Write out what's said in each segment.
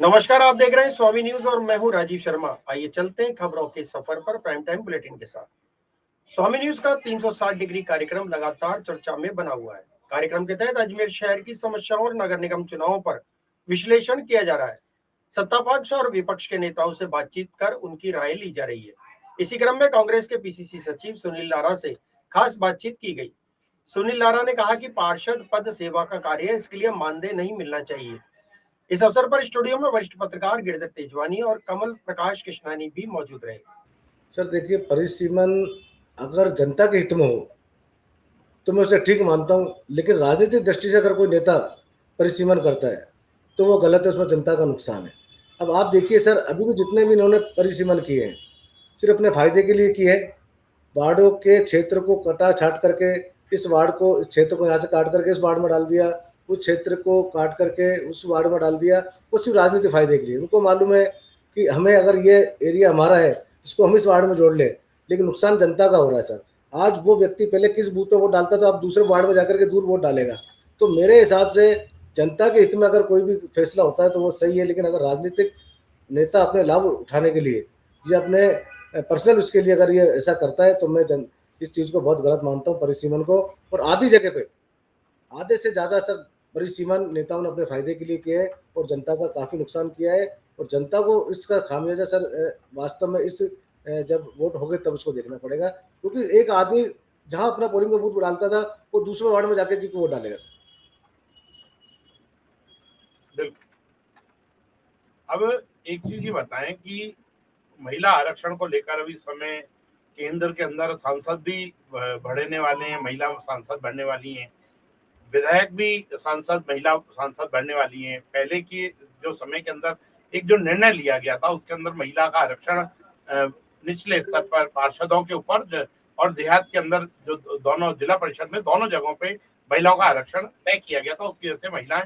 नमस्कार, आप देख रहे हैं स्वामी न्यूज और मैं हूं राजीव शर्मा। आइए चलते हैं खबरों के सफर पर प्राइम टाइम बुलेटिन के साथ। स्वामी न्यूज का 360 डिग्री कार्यक्रम लगातार चर्चा में बना हुआ है। कार्यक्रम के तहत अजमेर शहर की समस्याओं और नगर निगम चुनावों पर विश्लेषण किया जा रहा है। सत्ता पक्ष और विपक्ष के नेताओं से बातचीत कर उनकी राय ली जा रही है। इसी क्रम में कांग्रेस के पीसीसी सचिव सुनील लारा से खास बातचीत की गई। सुनील लारा ने कहा कि पार्षद पद सेवा का कार्य है, इसके लिए मानदेय नहीं मिलना चाहिए। इस अवसर पर स्टूडियो में वरिष्ठ पत्रकार गिरिधर तेजवानी और कमल प्रकाश कृष्णानी भी मौजूद रहे। सर देखिए, परिसीमन अगर जनता के हित में हो तो मैं उसे ठीक मानता हूँ, लेकिन राजनीतिक दृष्टि से अगर कोई नेता परिसीमन करता है तो वो गलत है, उसमें जनता का नुकसान है। अब आप देखिए सर, अभी भी जितने भी इन्होंने परिसीमन किए हैं सिर्फ अपने फायदे के लिए किए हैं। वार्डों के क्षेत्र को कटा छाट करके इस क्षेत्र को यहाँ से काट करके इस वार्ड में डाल दिया, उस क्षेत्र को काट करके उस वार्ड में डाल दिया, वो सिर्फ राजनीतिक फायदे के लिए। उनको मालूम है कि हमें अगर ये एरिया हमारा है इसको हम इस वार्ड में जोड़ ले, लेकिन नुकसान जनता का हो रहा है सर। आज वो व्यक्ति पहले किस बूथ पे वोट डालता था, अब दूसरे वार्ड में जाकर के दूर वोट डालेगा। तो मेरे हिसाब से जनता के हित में अगर कोई भी फैसला होता है तो वो सही है, लेकिन अगर राजनीतिक नेता अपने लाभ उठाने के लिए या अपने पर्सनल उसके लिए अगर ये ऐसा करता है तो मैं इस चीज़ को बहुत गलत मानता हूँ, परिसीमन को। और आधी जगह पे आधे से ज़्यादा सर परिसीमन नेताओं ने अपने फायदे के लिए किया है और जनता का काफ़ी नुकसान किया है। और जनता को इसका खामियाजा सर वास्तव में जब वोट हो गए तब उसको देखना पड़ेगा, क्योंकि एक आदमी जहां अपना पोलिंग बूथ डालता था वो दूसरे वार्ड में जाके क्यों वोट डालेगा सर। बिल्कुल। अब एक चीज ये बताएं कि महिला आरक्षण को लेकर अभी समय केंद्र के अंदर सांसद भी बढ़ने वाले हैं, महिला सांसद बढ़ने वाली हैं, विधायक भी सांसद महिला सांसद बढ़ने वाली हैं। पहले की जो समय के अंदर एक जो निर्णय लिया गया था उसके अंदर महिला का आरक्षण निचले स्तर पर पार्षदों के ऊपर और देहात के अंदर जो दोनों जिला परिषद में दोनों जगहों पे महिलाओं का आरक्षण तय किया गया था। उसकी वजह से महिलाएं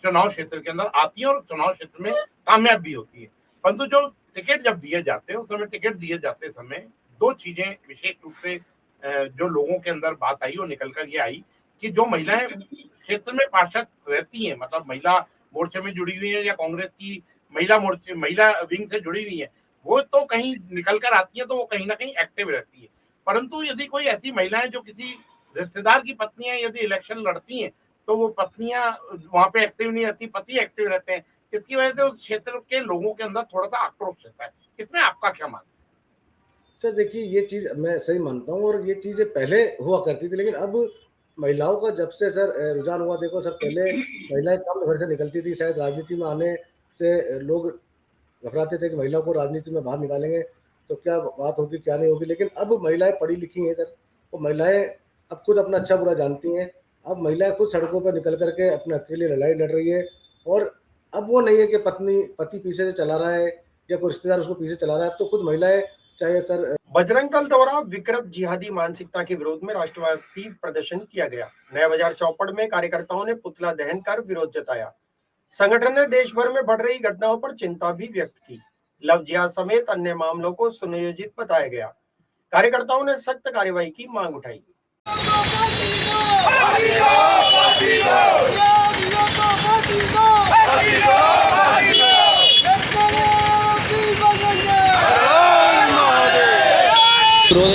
चुनाव क्षेत्र के अंदर आती है और चुनाव क्षेत्र में कामयाब भी होती है। परंतु जो टिकट जब दिए जाते हैं उस समय टिकट दिए जाते समय दो चीजें विशेष रूप से जो लोगों के अंदर बात आई और निकल कर ये आई कि जो महिलाएं क्षेत्र में पार्षद रहती हैं, मतलब महिला मोर्चे में जुड़ी हुई है या कांग्रेस की महिला विंग से जुड़ी हुई है, वो तो कहीं निकल कर आती है तो वो कहीं ना कहीं एक्टिव रहती है। परंतु यदि कोई ऐसी महिलाएं जो किसी रिश्तेदार की पत्नियां यदि इलेक्शन लड़ती हैं तो वो पत्नियां वहां पे एक्टिव नहीं रहती, पति एक्टिव रहते हैं। इसकी वजह से उस क्षेत्र के लोगों के अंदर थोड़ा सा आक्रोश रहता है। इसमें आपका क्या मानना है? सर देखिए, ये चीज मैं सही मानता हूँ और ये चीजें पहले हुआ करती थी, लेकिन अब महिलाओं का जब से सर रुझान हुआ, देखो सर पहले महिलाएं कम घर से निकलती थी, शायद राजनीति में आने से लोग घबराते थे कि महिलाओं को राजनीति में बाहर निकालेंगे तो क्या बात होगी क्या नहीं होगी। लेकिन अब महिलाएं पढ़ी लिखी हैं सर, वो महिलाएं अब खुद अपना अच्छा बुरा जानती हैं। अब महिलाएं खुद सड़कों पर निकल करके अपने अकेले लड़ाई लड़ रही है। और अब वो नहीं है कि पति पीछे से चला रहा है या कोई रिश्तेदार उसको पीछे चला रहा है। अब तो खुद महिलाएं चाहे सर। बजरंग दल द्वारा विकृत जिहादी मानसिकता के विरोध में राष्ट्रव्यापी प्रदर्शन किया गया। नया बाजार चौपड़ में कार्यकर्ताओं ने पुतला दहन कर विरोध जताया। संगठन ने देश भर में बढ़ रही घटनाओं पर चिंता भी व्यक्त की। लव जिहाद समेत अन्य मामलों को सुनियोजित बताया गया। कार्यकर्ताओं ने सख्त कार्रवाई की मांग उठाई।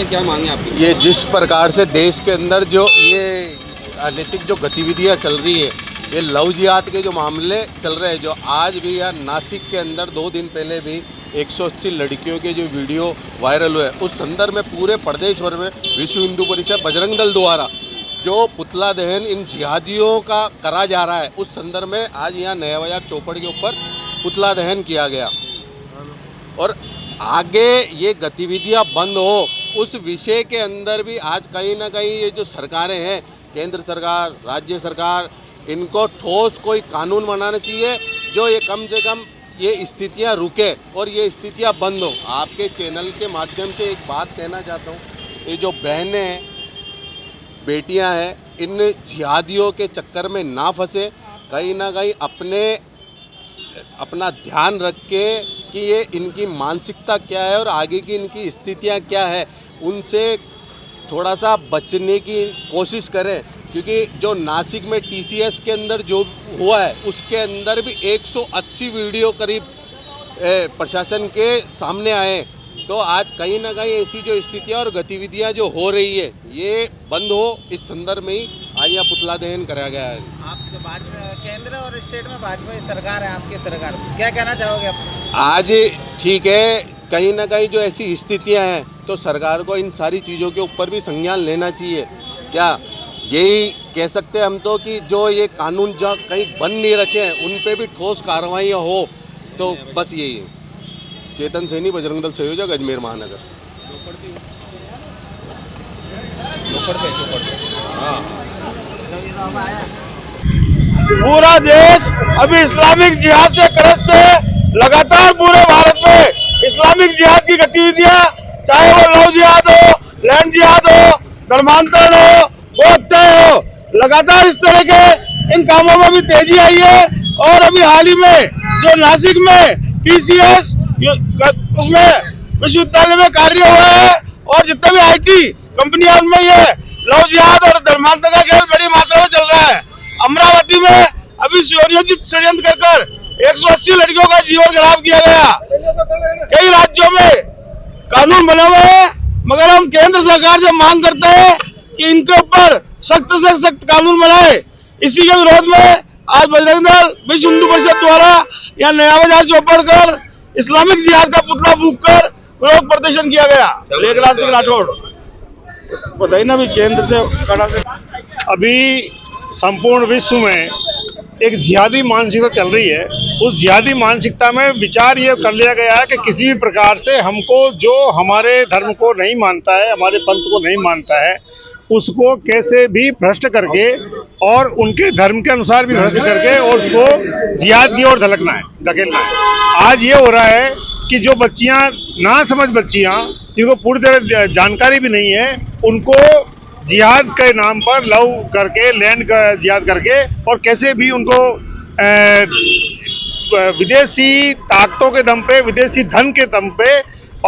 क्या मांगे आपकी? ये जिस प्रकार से देश के अंदर जो ये अनैतिक जो गतिविधियां चल रही है, ये लव जिहाद के जो मामले चल रहे हैं, जो आज भी यहाँ नासिक के अंदर 2 दिन पहले भी 180 लड़कियों के जो वीडियो वायरल हुए, उस संदर्भ में पूरे प्रदेश भर में विश्व हिंदू परिषद बजरंग दल द्वारा जो पुतला दहन इन जिहादियों का करा जा रहा है, उस संदर्भ में आज यहाँ नया बाजार चौपड़ के ऊपर पुतला दहन किया गया। और आगे ये गतिविधियाँ बंद हो उस विषय के अंदर भी आज कहीं ना कहीं ये जो सरकारें हैं, केंद्र सरकार, राज्य सरकार, इनको ठोस कोई कानून बनाना चाहिए जो ये कम से कम ये स्थितियां रुके और ये स्थितियां बंद हो। आपके चैनल के माध्यम से एक बात कहना चाहता हूँ, ये जो बहनें हैं, बेटियां हैं, इन जिहादियों के चक्कर में ना फंसे, कहीं ना कहीं अपना ध्यान रख के कि ये इनकी मानसिकता क्या है और आगे की इनकी स्थितियां क्या है, उनसे थोड़ा सा बचने की कोशिश करें। क्योंकि जो नासिक में TCS के अंदर जो हुआ है उसके अंदर भी 180 वीडियो करीब प्रशासन के सामने आए। तो आज कहीं ना कहीं ऐसी जो स्थितियाँ और गतिविधियाँ जो हो रही है ये बंद हो, इस संदर्भ में ही आज यहाँ पुतला दहन कराया गया है। आप जो भाजपा केंद्र और स्टेट में भाजपा की सरकार है, आपकी सरकार, क्या कहना चाहोगे आप? आज ठीक है, कहीं ना कहीं जो ऐसी स्थितियां हैं तो सरकार को इन सारी चीज़ों के ऊपर भी संज्ञान लेना चाहिए। क्या यही कह सकते हैं हम तो कि जो ये कानून जो कहीं बन नहीं रखे हैं उन पे भी ठोस कार्रवाइयाँ हो, तो बस यही है। चेतन सैनी, बजरंग दल संयोजक, अजमेर महानगर। पूरा देश अभी इस्लामिक जिहाद से ग्रस्त है। लगातार पूरे भारत में इस्लामिक जिहाद की गतिविधियां, चाहे वो लव जिहाद हो, लैंड जिहाद हो, धर्मांतरण हो, वो हत्या हो, लगातार इस तरह के इन कामों में भी तेजी आई है। और अभी हाल ही में जो नासिक में TCS उसमें विश्वविद्यालय में कार्य हुआ है और जितने भी IT कंपनियां उनमें ये लव जिहाद और धर्मांतरण का खेल बड़ी मात्रा में चल रहा है। अमरावती में अभी सुयोजित षड्यंत्र कर 180 लड़कियों का जीवन खराब किया गया। कई राज्यों में कानून बने हुए हैं, मगर हम केंद्र सरकार से मांग करते हैं कि इनके ऊपर सख्त से सख्त कानून बनाए। इसी के विरोध में आज बजरंग दल विश्व हिंदू परिषद द्वारा यहाँ नया बाजार चौपड़ कर इस्लामिक जिहाद का पुतला फूंक कर विरोध प्रदर्शन किया गया। लेखराज सिंह राठौड़, बताइए ना, अभी केंद्र से अभी संपूर्ण विश्व में एक जिहादी मानसिकता चल रही है। उस जिहादी मानसिकता में विचार ये कर लिया गया है कि किसी भी प्रकार से हमको जो हमारे धर्म को नहीं मानता है, हमारे पंथ को नहीं मानता है, उसको कैसे भी भ्रष्ट करके और उनके धर्म के अनुसार भी भ्रष्ट करके और उसको जिहाद की ओर धकेलना है। आज ये हो रहा है कि जो बच्चियां ना समझ बच्चियां, जिनको पूरी तरह जानकारी भी नहीं है, उनको जिहाद के नाम पर लव करके, लैंड का जिहाद करके और कैसे भी उनको विदेशी ताकतों के दम पे, विदेशी धन के दम पे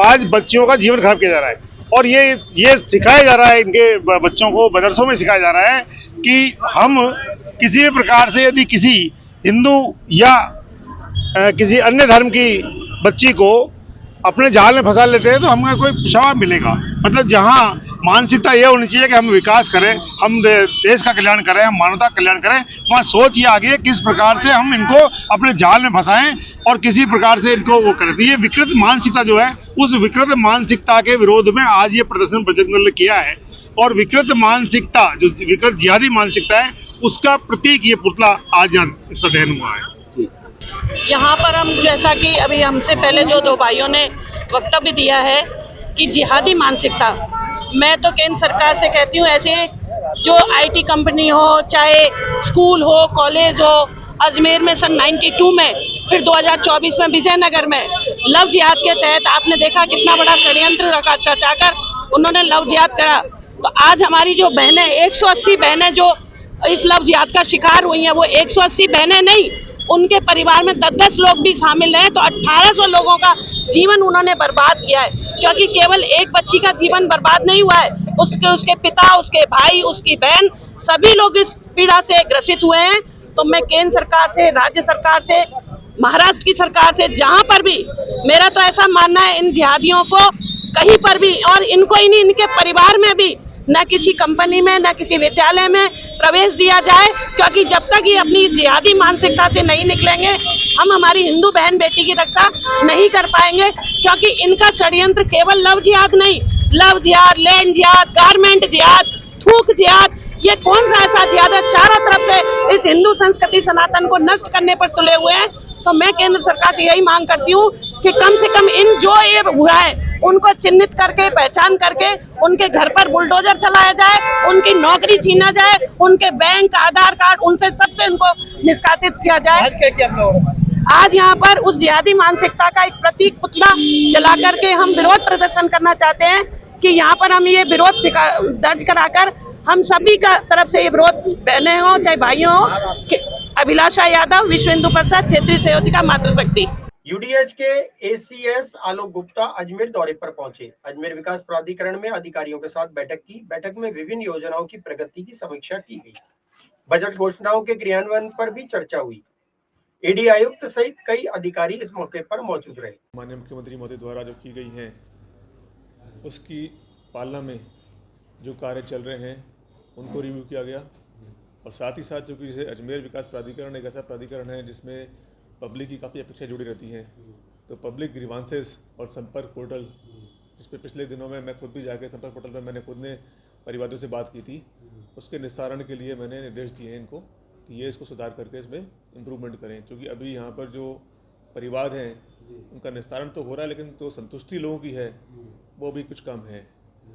आज बच्चियों का जीवन खराब किया जा रहा है। और ये सिखाया जा रहा है, इनके बच्चों को मदरसों में सिखाया जा रहा है कि हम किसी भी प्रकार से यदि किसी हिंदू या किसी अन्य धर्म की बच्ची को अपने जाल में फंसा लेते हैं तो हमें कोई क्षमा मिलेगा। मतलब जहां मानसिकता ये होनी चाहिए कि हम विकास करें, हम देश का कल्याण करें, हम मानवता का कल्याण करें, वहाँ सोच ये आ गई है किस प्रकार से हम इनको अपने जाल में फंसाएं और किसी प्रकार से इनको वो करें। तो ये विकृत मानसिकता जो है, उस विकृत मानसिकता के विरोध में आज ये प्रदर्शन बजरंग दल ने किया है। और विकृत मानसिकता, जो विकृत जिहादी मानसिकता है, उसका प्रतीक ये पुतला आज यहाँ इसका दहन हुआ है। यहाँ पर हम, जैसा कि अभी हमसे पहले जो दो भाइयों ने वक्तव्य दिया है कि जिहादी मानसिकता, मैं तो केंद्र सरकार से कहती हूँ ऐसे जो IT कंपनी हो, चाहे स्कूल हो, कॉलेज हो, अजमेर में सन 92 में, फिर 2024 में विजयनगर में लव जिहाद के तहत आपने देखा कितना बड़ा षड्यंत्र रचाकर उन्होंने लव जिहाद करा। तो आज हमारी जो बहनें, 180 बहनें जो इस लव जिहाद का शिकार हुई हैं, वो 180 बहनें नहीं, उनके परिवार में 10-10 लोग भी शामिल हैं। तो 1800 लोगों का जीवन उन्होंने बर्बाद किया है, क्योंकि केवल एक बच्ची का जीवन बर्बाद नहीं हुआ है, उसके पिता, उसके भाई, उसकी बहन, सभी लोग इस पीड़ा से ग्रसित हुए हैं। तो मैं केंद्र सरकार से, राज्य सरकार से, महाराष्ट्र की सरकार से, जहां पर भी, मेरा तो ऐसा मानना है इन जिहादियों को कहीं पर भी, और इनको ही नहीं, इनके परिवार में भी न किसी कंपनी में, न किसी विद्यालय में प्रवेश दिया जाए, क्योंकि जब तक ये अपनी इस जिहादी मानसिकता से नहीं निकलेंगे, हम हमारी हिंदू बहन बेटी की रक्षा नहीं कर पाएंगे। क्योंकि इनका षड्यंत्र केवल लव जिहाद नहीं, लव जिहाद, लैंड जिहाद, गारमेंट जिहाद, थूक जिहाद, ये कौन सा ऐसा जिहाद है, चारों तरफ से इस हिंदू संस्कृति सनातन को नष्ट करने पर तुले हुए हैं। तो मैं केंद्र सरकार से यही मांग करती हूँ कि कम से कम इन जो ये हुआ है उनको चिन्हित करके, पहचान करके उनके घर पर बुलडोजर चलाया जाए, उनकी नौकरी छीना जाए, उनके बैंक, आधार कार्ड, उनसे सबसे उनको निष्कासित किया जाए। आज यहाँ पर उस जिहादी मानसिकता का एक प्रतीक पुतला जला करके हम विरोध प्रदर्शन करना चाहते हैं कि यहाँ पर हम ये विरोध दर्ज कराकर हम सभी का तरफ से ये विरोध, बहनें हो चाहे भाइयों हो। अभिलाषा यादव, विश्व हिंदू परिषद, क्षेत्रीय संयोजिका, मातृशक्ति। यूडीएच के एसीएस आलोक गुप्ता अजमेर दौरे पर पहुंचे। अजमेर विकास प्राधिकरण में अधिकारियों के साथ बैठक की। बैठक में विभिन्न योजनाओं की प्रगति की समीक्षा की गई। बजट घोषणाओं के क्रियान्वयन पर भी चर्चा हुई। ईडी आयुक्त सहित कई अधिकारी इस मौके पर मौजूद रहे। माननीय मुख्यमंत्री महोदय द्वारा जो की गई हैं उसकी पालना में जो कार्य चल रहे हैं उनको रिव्यू किया गया, और साथ ही साथ चूँकि जैसे अजमेर विकास प्राधिकरण एक ऐसा प्राधिकरण है जिसमें पब्लिक की काफ़ी अपेक्षाएं जुड़ी रहती हैं, तो पब्लिक ग्रीवांसेस और संपर्क पोर्टल, जिस पे पिछले दिनों में मैं खुद भी जाके संपर्क पोर्टल पर मैंने खुद ने परिवादियों से बात की थी, उसके निस्तारण के लिए मैंने निर्देश दिए हैं इनको कि ये इसको सुधार करके इसमें इम्प्रूवमेंट करें, क्योंकि अभी यहाँ पर जो परिवाद हैं उनका निस्तारण तो हो रहा है लेकिन जो संतुष्टि लोगों की है वो भी कुछ कम है,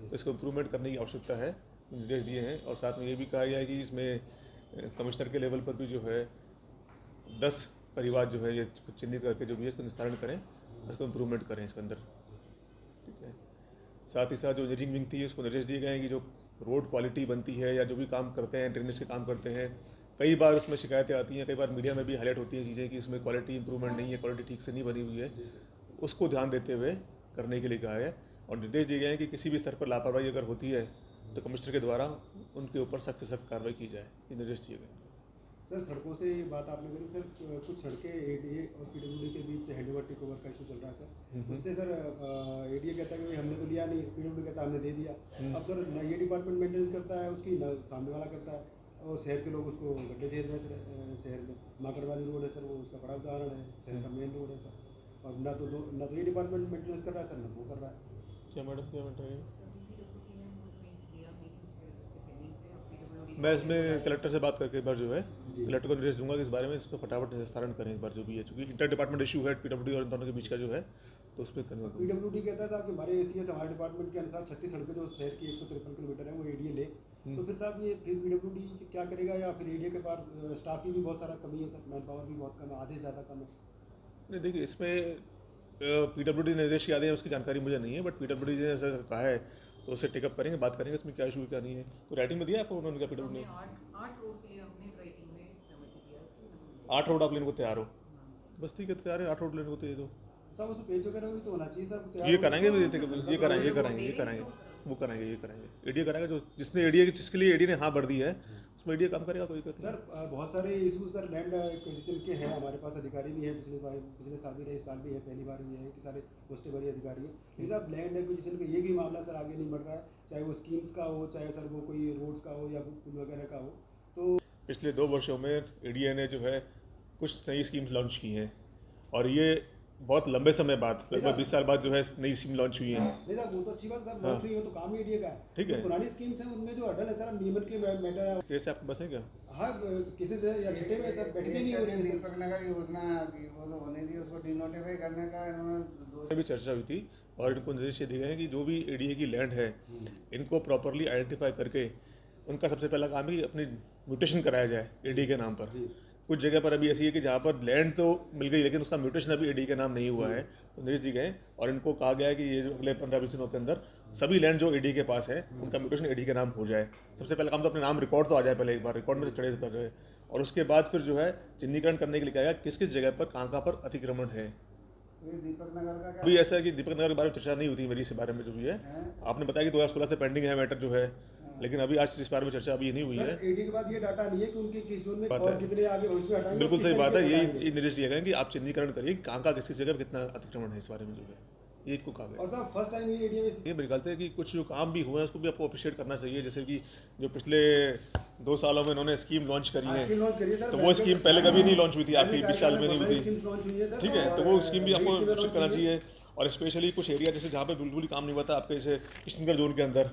तो इसको इम्प्रूवमेंट करने की आवश्यकता है, निर्देश दिए हैं। और साथ में ये भी कहा गया है कि इसमें कमिश्नर के लेवल पर भी जो है 10 परिवार जो है ये चिन्हित करके जो भी है इसको निस्तारण करें, इसको इम्प्रूवमेंट करें इसके अंदर, ठीक है। साथ ही साथ जो इंजीनियरिंग विंग थी उसको निर्देश दिए गए हैं कि जो रोड क्वालिटी बनती है या जो भी काम करते हैं, ड्रेनेज के काम करते हैं, कई बार उसमें शिकायतें आती हैं, कई बार मीडिया में भी हाईलाइट होती हैं चीज़ें कि इसमें क्वालिटी इंप्रूवमेंट नहीं है, क्वालिटी ठीक से नहीं बनी हुई है, उसको ध्यान देते हुए करने के लिए कहा है। और निर्देश दिए गए हैं कि किसी भी स्तर पर लापरवाही अगर होती है तो कमिश्नर के द्वारा उनके ऊपर सख्त से सख्त कार्रवाई की जाए, ये निर्देश दिए गए। सर सड़कों से ये बात आपने करी सर, कुछ सड़कें एडीए और पीडब्ल्यूडी के बीच हैंडओवर टेक ओवर का इशू चल रहा है सर, उससे सर एडीए कहता है कि हमने तो लिया नहीं, पीडब्ल्यूडी कहता है हमने दे दिया। अब सर न ये डिपार्टमेंट मेंटेनेंस करता है उसकी, न सामने वाला करता है, और शहर के लोग उसको गड्ढे झेल रहे हैं सर। शहर में माकड़ वाली रोड है सर, वो उसका बड़ा उदाहरण है, शहर का मेन रोड है सर, और न तो ये डिपार्टमेंट मेंटेनेंस कर रहा है सर, न वो कर रहा है। क्या मैडम क्या बता रही है? मैं इसमें कलेक्टर से बात करके एक बार जो है कलेक्टर को निर्देश दूंगा कि इस बारे में इसको फटाफट निस्तारण करें एक बार जो भी है, क्योंकि इंटर डिपार्टमेंट इशू है पीडब्ल्यूडी और इन दोनों के बीच का जो है, तो उस पर करना। पीडब्ल्यूडी कहता है साहब कि हमारे एसीएस हमारे डिपार्टमेंट के अनुसार 36 सड़कें जो शहर की 153 किलोमीटर है वो एडीए ले, तो फिर साहब ये फिर पीडब्ल्यूडी क्या करेगा, या फिर एडीए के पास स्टाफ की भी बहुत सारा कमी है सर, मैन पावर भी बहुत कम है, आधे से ज़्यादा कम है। नहीं देखिए, इसमें पीडब्ल्यूडी निर्देश क्या दे उसकी जानकारी मुझे नहीं है, बट पीडब्ल्यूडी ने ऐसा कहा है तो उससे टेकअप करेंगे, बात करेंगे इसमें क्या इशू क्या नहीं है। कोई राइटिंग में दिया आपको उन्होंने क्या पीडब्ल्यूडी ने? 8 रोड आप लेने को तैयार हो? बस ठीक है, तैयार है, 8 रोड लेने को तो ये दो सब उसमें पेज वगैरह भी तो होना चाहिए सर। ये कराएंगे वो कराएंगे, ये कराएंगे, एडीए कराएगा, जो जिसने एडीए जिसके लिए एडीए ने हाँ भर दी है उसमें एडीए काम करेगा, कोई दिक्कत नहीं। सर बहुत सारे इशू सर लैंड एक्विजिशन के हैं हमारे पास, अधिकारी भी हैं, पिछले साल भी रहे, इस साल भी है, पहली बार भी है कि सारे पोस्टे बड़ी अधिकारी हैं, लेकिन साहब लैंड एक्विजिशन का ये भी मामला सर आगे नहीं बढ़ रहा है, चाहे वो स्कीम्स का हो, चाहे सर वो कोई रोड्स का हो या पुल वगैरह का हो। तो पिछले 2 वर्षों में एडीए ने जो है कुछ नई स्कीम्स लॉन्च की हैं, और ये बहुत लंबे समय बाद, लगभग 20 साल बाद जो है नई स्कीम लॉन्च हुई है। नहीं साहब वो तो अच्छी बात सर, लॉन्च हुई हो तो काम ही एडीए का है, ठीक है। पुरानी स्कीम्स हैं उनमें जो अडल है सर, नियमन के मैटर है। कैसे आपके बस है क्या? हाँ किसी से या छठे में सर बैठके नहीं हो रही है। दीपक नगर योजना वो तो होने दी, उसको डिनोटिफाई करने का इन्होंने भी चर्चा हुई थी, और इनको निर्देश दिए गए हैं कि जो भी एडीए की लैंड है इनको प्रॉपरली आइडेंटिफाई करके उनका सबसे पहला काम है कि अपनी म्यूटेशन कराया जाए एडीए के नाम पर। कुछ जगह पर अभी ऐसी है कि जहाँ पर लैंड तो मिल गई लेकिन उसका म्यूटेशन अभी एडीए के नाम नहीं हुआ है, तो निर्देश दिए गए, और इनको कहा गया है कि ये जो अगले 15-20 दिनों के अंदर सभी लैंड जो एडीए के पास है उनका म्यूटेशन एडीए के नाम हो जाए। सबसे पहला काम तो अपने नाम रिकॉर्ड तो आ जाए, पहले एक बार रिकॉर्ड में से चढ़े कर रहे, और उसके बाद फिर जो है चिन्हीकरण करने के लिए कहा गया किस किस जगह पर कहाँ पर अतिक्रमण है। दीपक नगर का अभी ऐसा है कि दीपक नगर के बारे में चर्चा नहीं होती मेरी, इस बारे में जो भी है आपने बताया कि 2016 से पेंडिंग है मैटर जो है, लेकिन अभी आज इस बारे में चर्चा अभी नहीं हुई है। एडीए के पास ये डाटा नहीं है कि उनके किस जोन में और कितने आगे भविष्य में हटाएंगे। बिल्कुल सही बात है, यही निर्देश दिए गए कि आप चिन्हीकरण करिए कहाँ किस जगह कितना अतिक्रमण है, इस बारे में जो है ये इनको कहा गया। और साहब फर्स्ट टाइम ये एडीए में ये मेरे ख्याल से कि कुछ जो काम भी हुए हैं उसको भी आपको अप्रिशिएट करना चाहिए, जैसे कि जो पिछले 2 सालों में इन्होंने स्कीम लॉन्च करी है, तो वो स्कीम पहले कभी नहीं लॉन्च हुई थी, आपकी 20 साल में नहीं हुई थी, ठीक है, तो वो स्कीम भी आपको अप्रिशिएट करना चाहिए। और स्पेशली कुछ एरिया जैसे जहाँ पे बिल्कुल ही काम नहीं हुआ था आपके जैसे किशनगढ़ जोन के अंदर,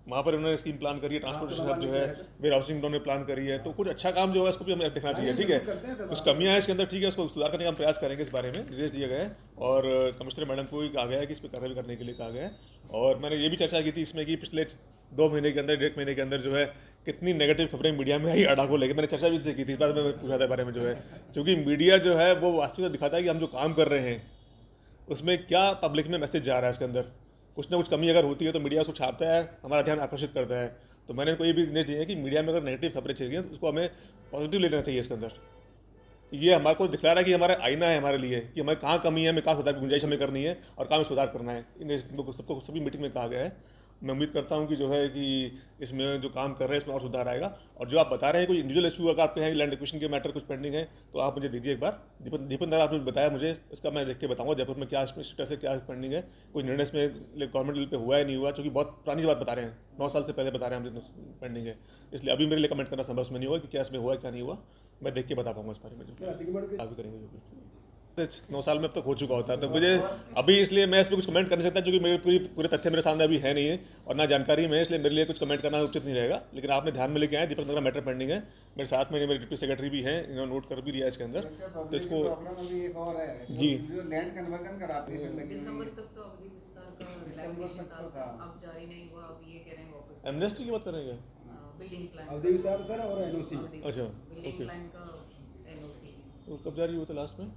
वहाँ पर उन्होंने स्कीम प्लान करी है, ट्रांसपोर्टेशन हब जो है, वेयर हाउसिंग उन्होंने प्लान करी है, तो कुछ अच्छा काम जो है उसको भी हमें देखना चाहिए, ठीक है। कुछ कमियां हैं इसके अंदर, ठीक है, उसको सुधार करने का हम प्रयास करेंगे, इस बारे में निर्देश दिए गए, और कमिश्नर मैडम को भी कहा गया है कि इस पर कार्रवाई करने के लिए कहा गया है। और मैंने ये भी चर्चा की थी इसमें कि पिछले 2 महीने के अंदर 1.5 महीने के अंदर जो है कितनी नेगेटिव खबरें मीडिया में आई अड्डा को लेकर, मैंने चर्चा भी इनसे की थी, इस बात में पूछा था बारे में जो है, क्योंकि मीडिया जो है वो वास्तविकता दिखाता है कि हम जो काम कर रहे हैं उसमें क्या पब्लिक में मैसेज जा रहा है, इसके अंदर कुछ ना कुछ कमी अगर होती है तो मीडिया उसको छापता है, हमारा ध्यान आकर्षित करता है। तो मैंने कोई भी निर्देश दिया है कि मीडिया में अगर नेगेटिव खबरें चल रही हैं तो उसको हमें पॉजिटिव लेना चाहिए इसके अंदर, ये हमारे को दिखला रहा है कि हमारा आईना है हमारे लिए कि हमें कहाँ कमी है, हमें कहाँ सुधार की गुंजाइश हमें करनी है और कहाँ में सुधार करना है। इन सबको सभी मीटिंग में कहा गया है। मैं उम्मीद करता हूँ कि जो है कि इसमें जो काम कर रहे हैं इसमें और सुधार आएगा। और जो आप बता रहे हैं कोई इंडिविजुअल इशू अगर आपके हैं, लैंड एक्विजिशन के मैटर कुछ पेंडिंग है तो आप मुझे दीजिए एक बार। दीपन दर आपने बताया मुझे, इसका मैं देख के बताऊँगा जयपुर में क्या स्टेटस है, क्या पेंडिंग है, कोई निर्णय इसमें गवर्नमेंट लेवल पे हुआ है नहीं हुआ, क्योंकि बहुत पुरानी बात बता रहे हैं, 9 साल से पहले बता रहे हैं हम पेंडिंग है। इसलिए अभी मेरे लिए कमेंट करना संभव इसमें नहीं होगा कि क्या इसमें हुआ है क्या नहीं हुआ। मैं देख के बता पाऊंगा इस बारे में, जो आगे करेंगे। जो 9 साल में अब तक हो चुका होता है तो मुझे अभी इसलिए मैं इस पर कुछ कमेंट कर नहीं सकता, क्योंकि मेरे पूरे तथ्य मेरे सामने अभी है नहीं है और ना जानकारी में है, इसलिए मेरे लिए कुछ कमेंट करना उचित नहीं रहेगा। लेकिन आपने ध्यान में लेके आए, दीपक नगर मैटर पेंडिंग है, मेरे साथ में मेरे डिप्टी सेक्रेटरी भी हैं, इन्होंने नोट कर भी दिया इसके अंदर। तो इसको जी लैंड कन्वर्जन कराते हैं दिसंबर तक तो अवधि विस्तार का रिलैक्सेशन था, अब जारी नहीं हुआ, अब ये कह रहे हैं वापस एमनेस्टी की बात करेंगे, बिल्डिंग प्लान अवधि विस्तार सर और एनओसी। अच्छा बिल्डिंग प्लान का एनओसी तो कब जारी हुआ था लास्ट में?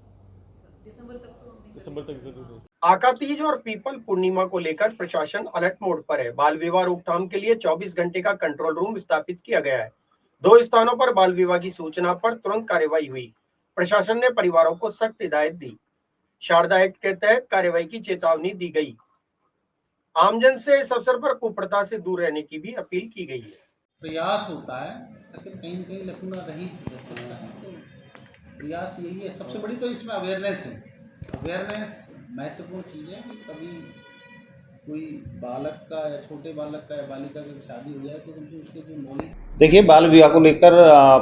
दिसंबर तक तो हमने दिसंबर तक। आका तीज और पीपल पूर्णिमा को लेकर प्रशासन अलर्ट मोड पर है। बाल विवाह रोकथाम के लिए 24 घंटे का कंट्रोल रूम स्थापित किया गया है। 2 स्थानों पर बाल विवाह की सूचना पर तुरंत कार्रवाई हुई। प्रशासन ने परिवारों को सख्त हिदायत दी। शारदा एक्ट के तहत कार्रवाई की चेतावनी दी गई। आमजन से इस अवसर पर कुप्रथा से दूर रहने की भी अपील की गई है। प्रयास होता है, लेकिन कहीं न कहीं लकुना रही सकता है। तो प्रयास यही है, सबसे बड़ी तो इसमें अवेयरनेस है। अवेयरनेस महत्वपूर्ण चीज़ है कि कभी कोई बालक का या छोटे बालक का या बालिका की शादी हो जाए तो उसके जो मौलिक। देखिए, बाल विवाह को लेकर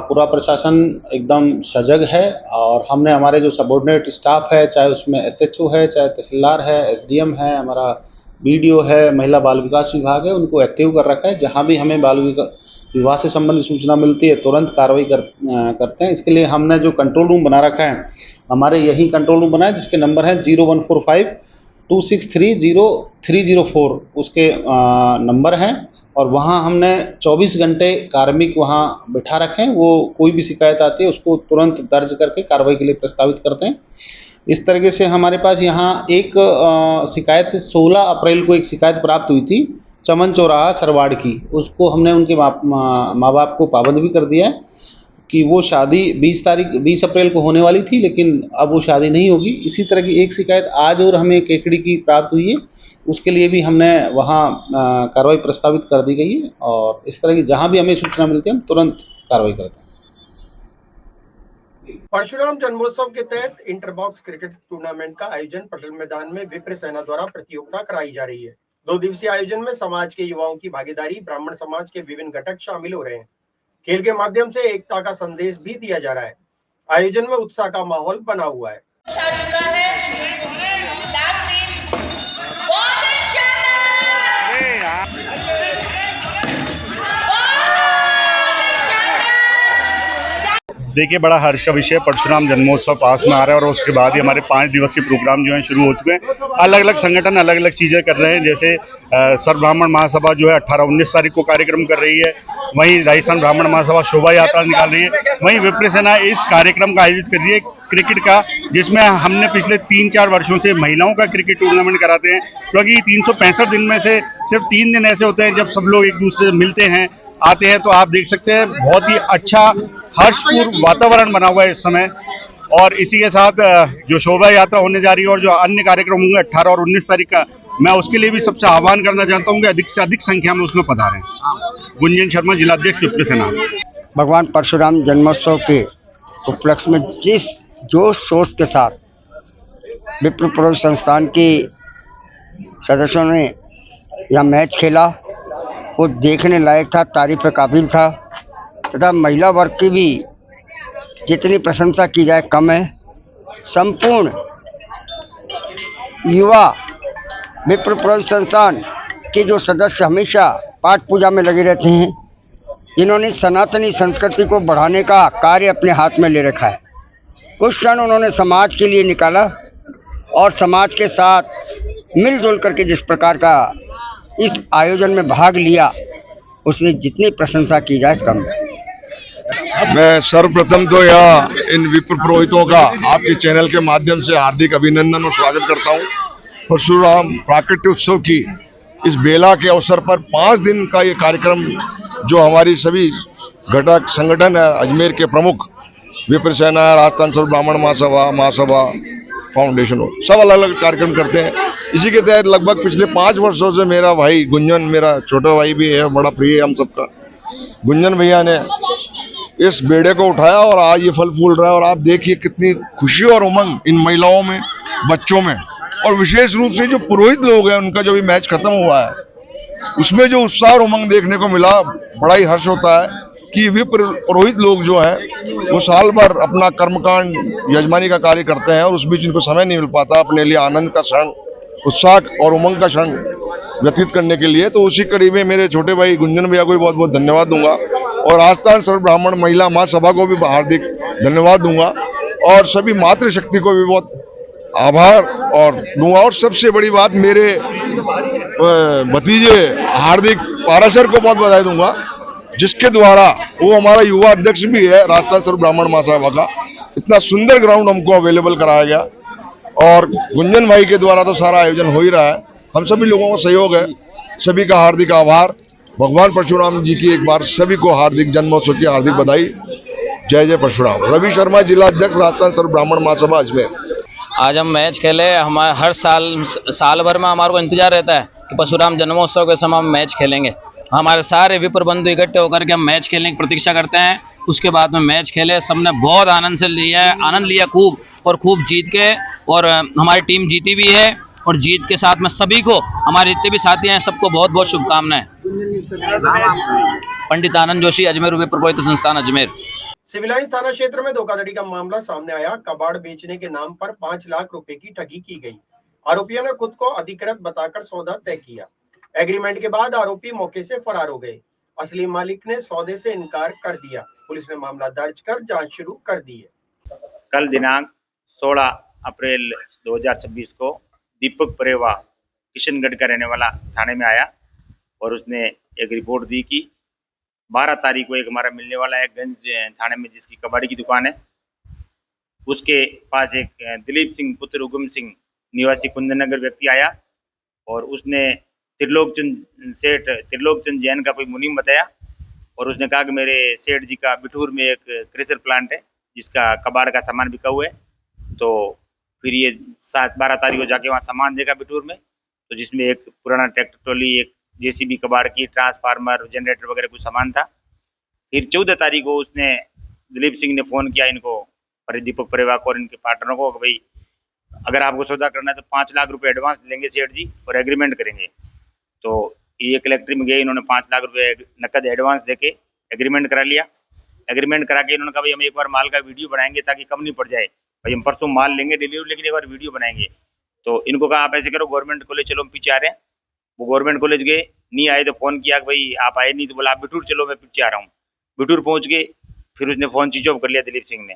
पूरा प्रशासन एकदम सजग है और हमने हमारे जो सबऑर्डिनेट स्टाफ है, चाहे उसमें एसएचओ है, चाहे तहसीलदार है, एसडीएम है, हमारा बीडीओ है, महिला बाल विकास विभाग है, उनको एक्टिव कर रखा है। जहाँ भी हमें बाल विवाह से संबंधित सूचना मिलती है तुरंत कार्रवाई करते हैं। इसके लिए हमने जो कंट्रोल रूम बना रखा है, हमारे यही कंट्रोल रूम बना है जिसके नंबर है 0145-2630304 उसके नंबर हैं और वहाँ हमने 24 घंटे कार्मिक वहाँ बिठा रखे हैं। वो कोई भी शिकायत आती है उसको तुरंत दर्ज करके कार्रवाई के लिए प्रस्तावित करते हैं। इस तरीके से हमारे पास यहाँ एक शिकायत 16 अप्रैल को एक शिकायत प्राप्त हुई थी चमन चौराहा सरवाड़ की। उसको हमने उनके माँ बाप को पाबंद भी कर दिया है कि वो शादी 20 अप्रैल को होने वाली थी, लेकिन अब वो शादी नहीं होगी। इसी तरह की एक शिकायत आज और हमें केकड़ी की प्राप्त हुई है, उसके लिए भी हमने वहाँ कार्रवाई प्रस्तावित कर दी गई है। और इस तरह की जहाँ भी हमें सूचना मिलती है हम तुरंत कार्रवाई करते हैं। परशुराम जन्मोत्सव के तहत इंटरबॉक्स क्रिकेट टूर्नामेंट का आयोजन पटेल मैदान में विप्र सेना द्वारा प्रतियोगिता कराई जा रही है। 2 दिवसीय आयोजन में समाज के युवाओं की भागीदारी, ब्राह्मण समाज के विभिन्न घटक शामिल हो रहे हैं। खेल के माध्यम से एकता का संदेश भी दिया जा रहा है। आयोजन में उत्साह का माहौल बना हुआ है। देखिए, बड़ा हर्ष का विषय परशुराम जन्मोत्सव पास में आ रहा है और उसके बाद ही हमारे 5 दिवसीय प्रोग्राम जो हैं शुरू हो चुके हैं। अलग अलग संगठन अलग अलग चीज़ें कर रहे हैं। जैसे सर्व ब्राह्मण महासभा जो है 18-19 तारीख को कार्यक्रम कर रही है। वहीं राजस्थान ब्राह्मण महासभा शोभा यात्रा निकाल रही है। वहीं विप्र सेना इस कार्यक्रम का आयोजित कर रही है क्रिकेट का, जिसमें हमने पिछले 3-4 वर्षों से महिलाओं का क्रिकेट टूर्नामेंट कराते हैं। क्योंकि 365 दिन में से सिर्फ 3 दिन ऐसे होते हैं जब सब लोग एक दूसरे से मिलते हैं, आते हैं। तो आप देख सकते हैं बहुत ही अच्छा हर्षपूर्ण वातावरण बना हुआ है इस समय। और इसी के साथ जो शोभा यात्रा होने जा रही है और जो अन्य कार्यक्रम होंगे 18 और 19 तारीख का, मैं उसके लिए भी सबसे आह्वान करना चाहता हूं कि अधिक से अधिक संख्या में उसमें पधारें। गुंजन शर्मा, जिलाध्यक्ष विप्र सेना। भगवान परशुराम जन्मोत्सव के उपलक्ष्य में जिस जोश शोश के साथ विप्र प्रो संस्थान के सदस्यों ने यह मैच खेला, वो देखने लायक था, तारीफ काबिल था। तथा महिला वर्ग की भी जितनी प्रशंसा की जाए कम है। संपूर्ण युवा विप्र प्रो संस्थान के जो सदस्य हमेशा पाठ पूजा में लगे रहते हैं, जिन्होंने सनातनी संस्कृति को बढ़ाने का कार्य अपने हाथ में ले रखा है। कुछ क्षण उन्होंने समाज के लिए निकाला और समाज के साथ मिलजुल करके जिस प्रकार का इस आयोजन में भाग लिया, उसकी जितनी प्रशंसा की जाए कम है। मैं सर्वप्रथम तो यह इन विप्र पुरोहितों का आपके चैनल के माध्यम से हार्दिक अभिनंदन और स्वागत करता हूं। परशुराम प्राकट्य उत्सव की इस बेला के अवसर पर 5 दिन का ये कार्यक्रम जो हमारी सभी घटक संगठन है, अजमेर के प्रमुख विप्र सेना, राजस्थान सर्व ब्राह्मण महासभा फाउंडेशन हो, सब अलग अलग कार्यक्रम करते हैं। इसी के तहत लगभग पिछले 5 वर्षों से मेरा भाई गुंजन, मेरा छोटा भाई भी है, बड़ा प्रिय है हम सबका, गुंजन भैया ने इस बेड़े को उठाया और आज ये फल फूल रहा है। और आप देखिए कितनी खुशी और उमंग इन महिलाओं में, बच्चों में, और विशेष रूप से जो पुरोहित लोग हैं उनका जो भी मैच खत्म हुआ है उसमें जो उत्साह और उमंग देखने को मिला, बड़ा ही हर्ष होता है कि विप्र पुरोहित लोग जो हैं वो साल भर अपना कर्मकांड, यजमानी का कार्य करते हैं और उस बीच इनको समय नहीं मिल पाता अपने लिए आनंद का क्षण, उत्साह और उमंग का क्षण व्यतीत करने के लिए। तो उसी कड़ी में मेरे छोटे भाई गुंजन भैया को भी बहुत बहुत धन्यवाद दूंगा और राजस्थान सर्व ब्राह्मण महिला महासभा को भी हार्दिक धन्यवाद दूंगा और सभी मातृशक्ति को भी बहुत आभार और दूंगा। और सबसे बड़ी बात, मेरे भतीजे हार्दिक पाराशर को बहुत बधाई दूंगा, जिसके द्वारा वो हमारा युवा अध्यक्ष भी है राजस्थान सर्व ब्राह्मण महासभा का। इतना सुंदर ग्राउंड हमको अवेलेबल कराया गया और गुंजन भाई के द्वारा तो सारा आयोजन हो ही रहा है। हम सभी लोगों का सहयोग है, सभी का हार्दिक आभार। भगवान परशुराम जी की एक बार सभी को हार्दिक जन्मोत्सव की हार्दिक बधाई। जय जय परशुराम। रवि शर्मा, जिला अध्यक्ष राजस्थान सर्व ब्राह्मण महासभा अजमेर। आज हम मैच खेले, हमारे हर साल भर में हमारे को इंतजार रहता है कि परशुराम जन्मोत्सव के समय हम मैच खेलेंगे। हमारे सारे विप्र बंधु इकट्ठे होकर के हम मैच खेलने की प्रतीक्षा करते हैं। उसके बाद में मैच खेले, सबने बहुत आनंद लिया खूब और खूब जीत के, और हमारी टीम जीती भी है और जीत के साथ में सभी को, हमारे जितने भी साथी हैं सबको बहुत बहुत शुभकामनाएं। पंडित आनंद जोशी, अजमेर विप्र पुरोहित संस्थान अजमेर। सिविल लाइंस थाना क्षेत्र में धोखाधड़ी का मामला सामने आया। कबाड़ बेचने के नाम पर 5 लाख रुपए की ठगी की गई। आरोपियों ने खुद को अधिकृत बताकर सौदा तय किया। एग्रीमेंट के बाद आरोपी मौके से फरार हो गए। असली मालिक ने सौदे से इनकार कर दिया। पुलिस ने मामला दर्ज कर जांच शुरू कर दी है। कल दिनांक 16 अप्रैल 2026 को दीपक परेवा किशनगढ़ का रहने वाला थाने में आया और उसने एक रिपोर्ट दी कि 12 तारीख को एक हमारा मिलने वाला है गंज थाने में, जिसकी कबाड़ी की दुकान है, उसके पास एक दिलीप सिंह पुत्र उगम सिंह निवासी कुंदनगर व्यक्ति आया और उसने त्रिलोकचंद जैन का कोई मुनीम बताया और उसने कहा कि मेरे सेठ जी का बिठूर में एक क्रेशर प्लांट है जिसका कबाड़ का सामान बिका हुआ है। तो फिर ये 12 तारीख को जाके वहाँ सामान देखा बिठूर में, तो जिसमें एक पुराना ट्रैक्टर ट्रॉली, एक जेसीबी कबाड़ की, ट्रांसफार्मर, जनरेटर वगैरह कुछ सामान था। फिर 14 तारीख को उसने दिलीप सिंह ने फ़ोन किया इनको, दीपक परेवा को और इनके पार्टनरों को, कि भाई अगर आपको सौदा करना है तो 5 लाख रुपए एडवांस लेंगे सेठ जी और एग्रीमेंट करेंगे। तो ये कलेक्ट्री में गए, इन्होंने 5 लाख रुपए नकद एडवांस देके एग्रीमेंट करा लिया। एग्रीमेंट करा के इन्होंने कहा भाई हम एक बार माल का वीडियो बनाएंगे ताकि कम नहीं पड़ जाए, भाई हम परसों माल लेंगे डिलीवरी, लेकिन एक बार वीडियो बनाएंगे। तो इनको कहा आप ऐसे करो, गवर्नमेंट कॉलेज चलो, हम पीछे आ रहे हैं। वो गवर्नमेंट कॉलेज गए, नहीं आए तो फ़ोन किया कि भाई आप आए नहीं, तो बोला आप बिठूर चलो, मैं पीछे आ रहा हूँ। बिठूर पहुँच गए, फिर उसने फ़ोन स्विच ऑफ कर लिया दिलीप सिंह ने।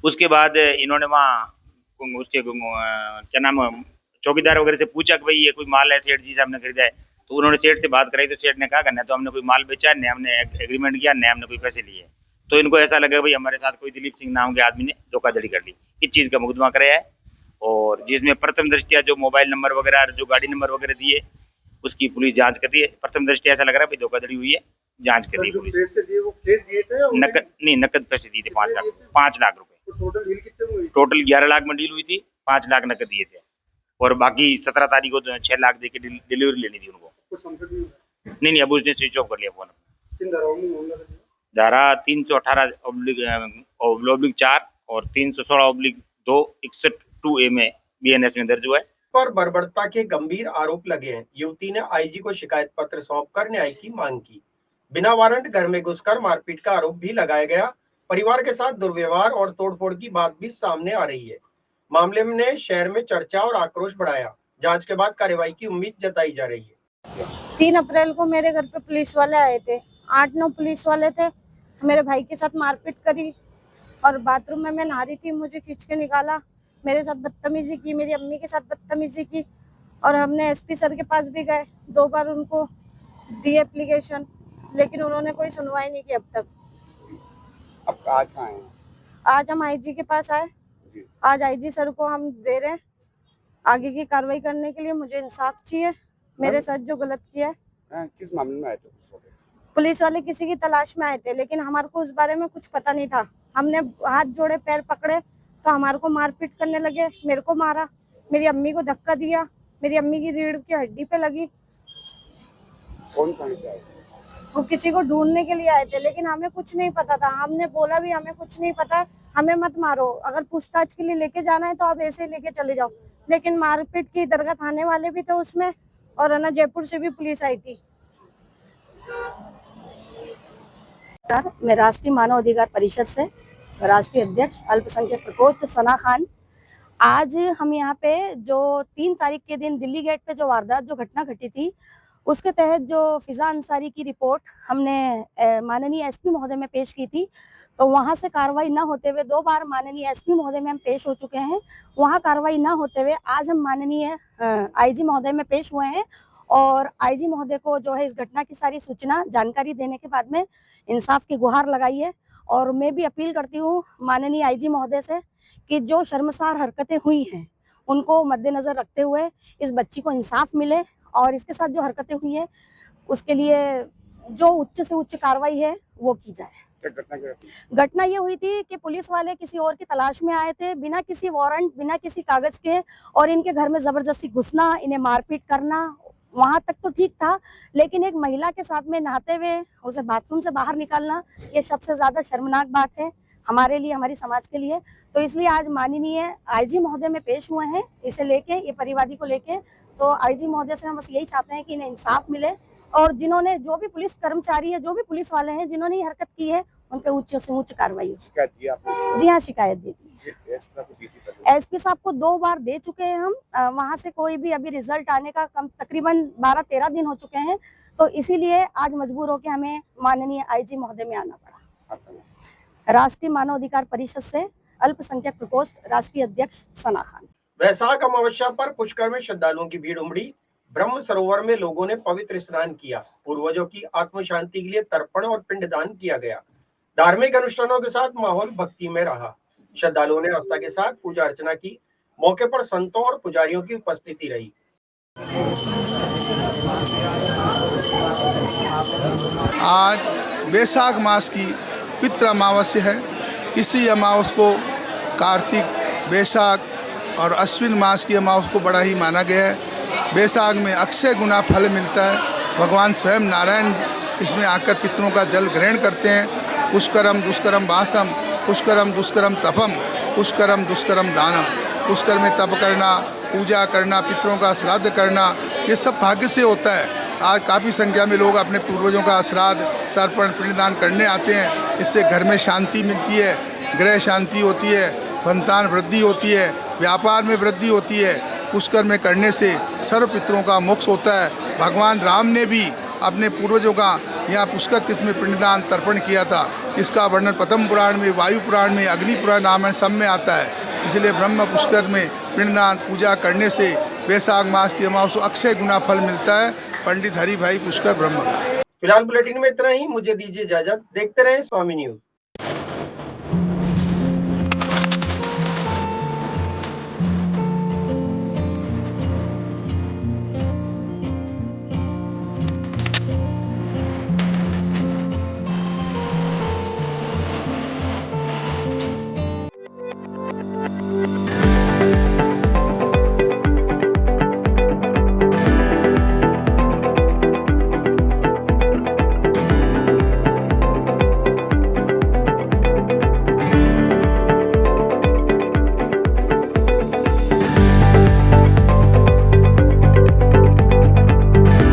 उसके बाद इन्होंने वहाँ उसके क्या नाम चौकीदार वगैरह से पूछा कि भाई ये कोई माल है सेठ जी साहब ने खरीदा है। तो उन्होंने सेठ से बात कराई, तो सेठ ने कहा न तो हमने कोई माल बेचा, न हमने एग्रीमेंट किया, न हमने कोई पैसे लिए। तो इनको ऐसा लगा भाई हमारे साथ कोई दिलीप सिंह नाम के आदमी ने धोखाधड़ी कर ली। इस चीज़ का मुकदमा कराया है और जिसमें प्रथम दृष्टया जो मोबाइल नंबर वगैरह, जो गाड़ी नंबर वगैरह दिए, उसकी पुलिस जांच कर रही है। प्रथम दृष्टया ऐसा लग रहा है भाई धोखाधड़ी हुई है, जांच कर रही है पुलिस। नकद पैसे दिए थे 5 लाख रुपए। टोटल 11 लाख में डील हुई थी, 5 लाख नकद दिए थे और बाकी 17 तारीख को 6 लाख देके डिलीवरी लेनी थी उनको। नहीं, अब उसने स्विच ऑफ कर लिया फोन। धारा 318/4 और 316/2 61(2)A में BNS में दर्ज हुआ है। पर बर्बरता के गंभीर आरोप लगे हैं। युवती ने आईजी को शिकायत पत्र सौंपकर न्याय की मांग की। बिना वारंट घर में घुसकर मारपीट का आरोप भी लगाया गया। परिवार के साथ दुर्व्यवहार और तोड़फोड़ की बात भी सामने आ रही है। मामले ने शहर में चर्चा और आक्रोश बढ़ाया। जांच के बाद कार्रवाई की उम्मीद जताई जा रही है। 3 अप्रैल को मेरे घर पे पुलिस वाले आए थे। 8-9 पुलिस वाले थे। मेरे भाई के साथ मारपीट करी और बाथरूम में मैं नहा रही थी, मुझे खींच के निकाला, मेरे साथ बदतमीजी की, मेरी अम्मी के साथ बदतमीजी की और हमने एसपी सर के पास भी गए, 2 बार उनको दी एप्लीकेशन, लेकिन उन्होंने कोई सुनवाई नहीं की अब तक। अब आज कहाँ हैं? आज हम आईजी के पास आए। आज आईजी सर को हम दे रहे हैं आगे की कार्रवाई करने के लिए। मुझे इंसाफ चाहिए, मेरे साथ जो गलत किया है। किस मामले में आए थे? पुलिस वाले किसी की तलाश में आए थे, लेकिन हमारे को उस बारे में कुछ पता नहीं था। हमने हाथ जोड़े, पैर पकड़े तो हमारे को मारपीट करने लगे, मेरे को मारा, मेरी अम्मी को धक्का दिया, मेरी अम्मी की रीढ़ की हड्डी पे लगी। कौन कहाँ से आए? वो किसी को ढूंढने के लिए आए थे, लेकिन हमें कुछ नहीं पता था। हमने बोला भी हमें कुछ नहीं पता, हमें मत मारो, अगर पूछताछ के लिए लेके जाना है तो आप ऐसे ही लेके चले जाओ। लेकिन मारपीट की दरगाह थाने वाले भी थे उसमें, और है ना जयपुर से भी पुलिस आई थी। मैं राष्ट्रीय मानव अधिकार परिषद से राष्ट्रीय अध्यक्ष अल्पसंख्यक प्रकोष्ठ सना खान। आज हम यहाँ पे जो 3 तारीख के दिन दिल्ली गेट पे जो वारदात जो घटना घटी थी, उसके तहत जो फिजा अंसारी की रिपोर्ट हमने माननीय एसपी महोदय में पेश की थी, तो वहाँ से कार्रवाई न होते हुए 2 बार माननीय एसपी महोदय में हम पेश हो चुके हैं। वहाँ कार्रवाई न होते हुए आज हम माननीय आईजी महोदय में पेश हुए हैं, और आईजी महोदय को जो है इस घटना की सारी सूचना जानकारी देने के बाद में इंसाफ की गुहार लगाई है। और मैं भी अपील करती हूँ माननीय आईजी महोदय से कि जो शर्मसार हरकतें हुई हैं उनको मद्देनजर रखते हुए इस बच्ची को इंसाफ मिले, और इसके साथ जो हरकतें हुई है उसके लिए जो उच्च से उच्च कार्रवाई है वो की जाए। घटना ये हुई थी कि पुलिस वाले किसी और की तलाश में आए थे, बिना किसी वारंट, बिना किसी कागज के, और इनके घर में जबरदस्ती घुसना, इन्हें मारपीट करना, वहां तक तो ठीक था, लेकिन एक महिला के साथ में नहाते हुए उसे बाथरूम से बाहर निकालना, ये सबसे ज्यादा शर्मनाक बात है हमारे लिए, हमारी समाज के लिए। तो इसलिए आज माननीय आईजी महोदय में पेश हुए हैं इसे लेके, ये परिवादी को लेके। तो आईजी महोदय से हम बस यही चाहते हैं कि इन्हें इंसाफ मिले, और जिन्होंने, जो भी पुलिस कर्मचारी है, जो भी पुलिस वाले हैं जिन्होंने ये हरकत की है, उन पे उच्च से उच्च कार्रवाई हो। शिकायत दी आपने? जी हाँ, शिकायत दी थी। एसपी साहब को 2 बार दे चुके हैं हम, वहाँ से कोई भी अभी रिजल्ट आने का तकरीबन 12-13 दिन हो चुके हैं, तो इसीलिए आज मजबूर होकर हमें माननीय आईजी महोदय में आना पड़ा। राष्ट्रीय मानव अधिकार परिषद से अल्पसंख्यक प्रकोष्ठ राष्ट्रीय अध्यक्ष सना खान। वैशाख अमावस्या पर पुष्कर में श्रद्धालुओं की भीड़ उमड़ी। ब्रह्म सरोवर में लोगों ने पवित्र स्नान किया। पूर्वजों की आत्म शांति के लिए तर्पण और पिंडदान किया गया। धार्मिक अनुष्ठानों के साथ माहौल भक्ति में रहा। श्रद्धालुओं ने आस्था के साथ पूजा अर्चना की। मौके पर संतों और पुजारियों की उपस्थिति रही। आज वैशाख मास की पितृ अमावस्या है। इसी अमावस को कार्तिक, वैशाख और अश्विन मास की अमावस को बड़ा ही माना गया है। वैशाख में अक्षय गुना फल मिलता है। भगवान स्वयं नारायण इसमें आकर पितरों का जल ग्रहण करते हैं। पुष्करम दुष्करम वासम, पुष्करम दुष्करम तपम, पुष्करम दुष्करम दानम। पुष्कर में तप करना, पूजा करना, पितरों का श्राद्ध करना, ये सब भाग्य से होता है। आज काफ़ी संख्या में लोग अपने पूर्वजों का श्राद्ध, तर्पण, पिंडदान करने आते हैं। इससे घर में शांति मिलती है, गृह शांति होती है, संतान वृद्धि होती है, व्यापार में वृद्धि होती है। पुष्कर में करने से सर्व पितरों का मोक्ष होता है। भगवान राम ने भी अपने पूर्वजों का यहाँ पुष्कर तीर्थ में पिंडदान तर्पण किया था। इसका वर्णन पद्म पुराण में, वायु पुराण में, अग्नि पुराण रामायण सब में आता है। इसलिए ब्रह्म पुष्कर में पिंडदान पूजा करने से वैशाख मास की अमावस को अक्षय गुना फल मिलता है। पंडित हरि भाई पुष्कर ब्रह्म। फिलहाल बुलेटिन में इतना ही। मुझे दीजिए इजाजत। देखते रहे स्वामी न्यूज।